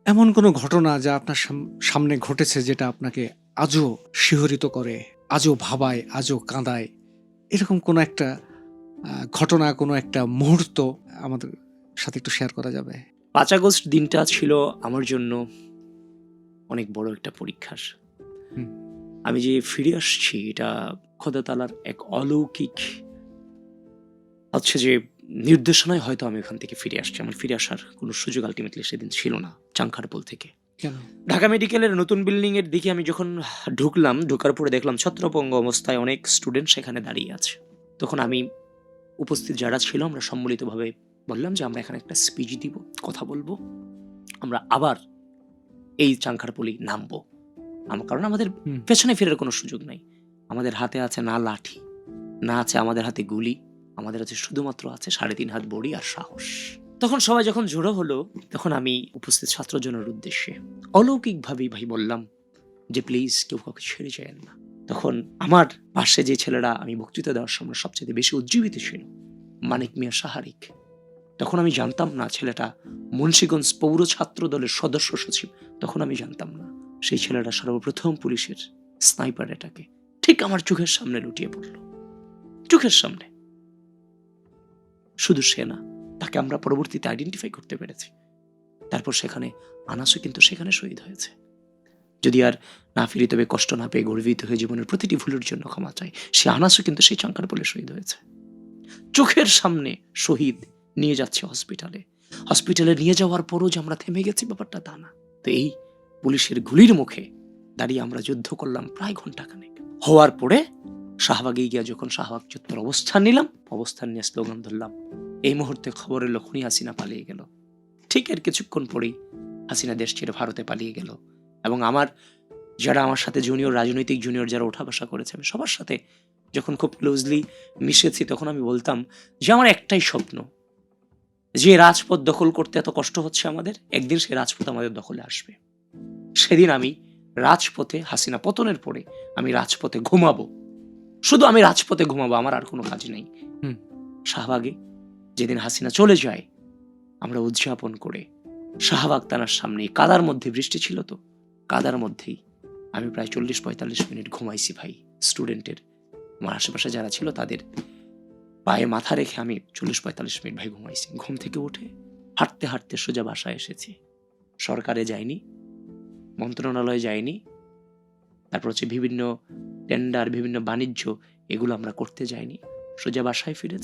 এমন কোনো ঘটনা যা আপনার সামনে ঘটেছে যেটা আপনাকে আজও শিহরিত করে, আজও ভাবায়, আজও কাঁদায়? এরকম কোনো একটা ঘটনা, কোনো একটা মুহূর্ত আমাদের সাথে একটু শেয়ার করা যাবে? ৫ আগস্ট দিনটা ছিল আমার জন্য অনেক বড় একটা পরীক্ষার। হুম, আমি যে ফিরে আসছি এটা খোদা তাআলার এক অলৌকিক যে নির্দেশনায় হয়তো আমি ওখান থেকে ফিরে আসছি। আমার ফিরে আসার কোনো সুযোগ আল্টিমেটলি সেদিন ছিল না চাঙ্খারপুল থেকে। কেন? ঢাকা মেডিকেলের নতুন বিল্ডিং এর দিকে আমি যখন ঢুকলাম, ঢোকার পরে দেখলাম ছত্রভঙ্গ অবস্থায় অনেক স্টুডেন্ট সেখানে দাঁড়িয়ে আছে। তখন আমি উপস্থিত যারা ছিল আমরা সম্মিলিতভাবে বললাম যে আমরা এখানে একটা স্পিচ দিব, কথা বলবো। আমরা আবার এই চাঙ্খারপুলেই নামবো। কারণ আমাদের হুম, পেছনে ফেরার কোনো সুযোগ নাই। আমাদের হাতে আছে না লাঠি, না আছে আমাদের হাতে গুলি। আমাদের আছে শুধুমাত্র আছে ৩.৫ হাত বড়ি আর সাহস। তখন সবাই যখন জড়ো হলো, তখন আমি উপস্থিত ছাত্রজনের উদ্দেশ্যে অলৌকিকভাবেই ভাই বললাম যে, "প্লিজ কেউ কাউকে ছেড়ে যায়েন না।" তখন আমার পাশে যে ছেলেরা আমি বক্তৃতা দেওয়ার সময় সবচাইতে বেশি উজ্জীবিত ছিল, মানিক মিয়া সাহারিক। তখন আমি জানতাম না ছেলেটা মুন্সিগঞ্জ পৌর ছাত্র দলের সদস্য সচিব। তখন আমি জানতাম না সেই ছেলেটা সর্বপ্রথম পুলিশের স্নাইপার এটাকে ঠিক আমার চোখের সামনে লুটিয়ে পড়ল। চোখের সামনে। শুধু সে না, তাকে আমরা পরবর্তীতে আইডেন্টিফাই করতে পেরেছি। তারপর সেখানে আনাসও কিন্তু সেখানে শহীদ হয়েছে। যদি আর না ফিরি তবে কষ্ট না পেয়ে গর্বিত হয়ে জীবনের প্রতিটি ভুলের জন্য ক্ষমা চাই। সে আনাসও কিন্তু সেই চাঙ্কারপুলে শহীদ হয়েছে। চোখের সামনে শহীদ নিয়ে যাচ্ছে হসপিটালে। হসপিটালে নিয়ে যাওয়ার পরও যে আমরা থেমে গেছি ব্যাপারটা তা না। তো এই পুলিশের গুলির মুখে দাঁড়িয়ে আমরা যুদ্ধ করলাম প্রায় ঘন্টাখানেক। হওয়ার পরে শাহবাগে গিয়া যখন শাহবাগ চত্বর অবস্থান নিলাম, অবস্থান নিয়ে স্লোগান ধরলাম, এই মুহূর্তে খবর এলো খুনি হাসিনা পালিয়ে গেল। ঠিক এর কিছুক্ষণ পরেই হাসিনা দেশ ছেড়ে ভারতে পালিয়ে গেল। এবং যারা আমার সাথে রাজনৈতিক জুনিয়র যারা ওঠা বসা করেছে, আমি সবার সাথে যখন খুব ক্লোজলি মিশেছি তখন আমি বলতাম যে আমার একটাই স্বপ্ন, যে রাজপথ দখল করতে এত কষ্ট হচ্ছে আমাদের, একদিন সেই রাজপথ আমাদের দখলে আসবে। সেদিন আমি রাজপথে, হাসিনা পতনের পরে আমি রাজপথে ঘুমাবো। শুধু আমি রাজপথে ঘুমাবো, আমার আর কোনো কাজ নেই। হুম। শাহবাগে যেদিন হাসিনা চলে যায় আমরা উদযাপন করে শাহবাগ থানার সামনে কাদার মধ্যে, বৃষ্টি ছিল তো, কাদার মধ্যেই আমি প্রায় ৪০-৪৫ মিনিট ঘুমাইছি ভাই। স্টুডেন্টের আমার আশেপাশে যারা ছিল তাদের পায়ে মাথা রেখে আমি ৪০-৪৫ মিনিট ভাই ঘুমাইছি। ঘুম থেকে উঠে হাঁটতে হাঁটতে সোজা বাসায় এসেছি। সরকারে যাইনি, মন্ত্রণালয়ে যাইনি, তারপর বিভিন্ন টেন্ডার, বিভিন্ন বাণিজ্য এগুলো আমরা করতে যাইনি, সোজা বাসায় ফিরেছি।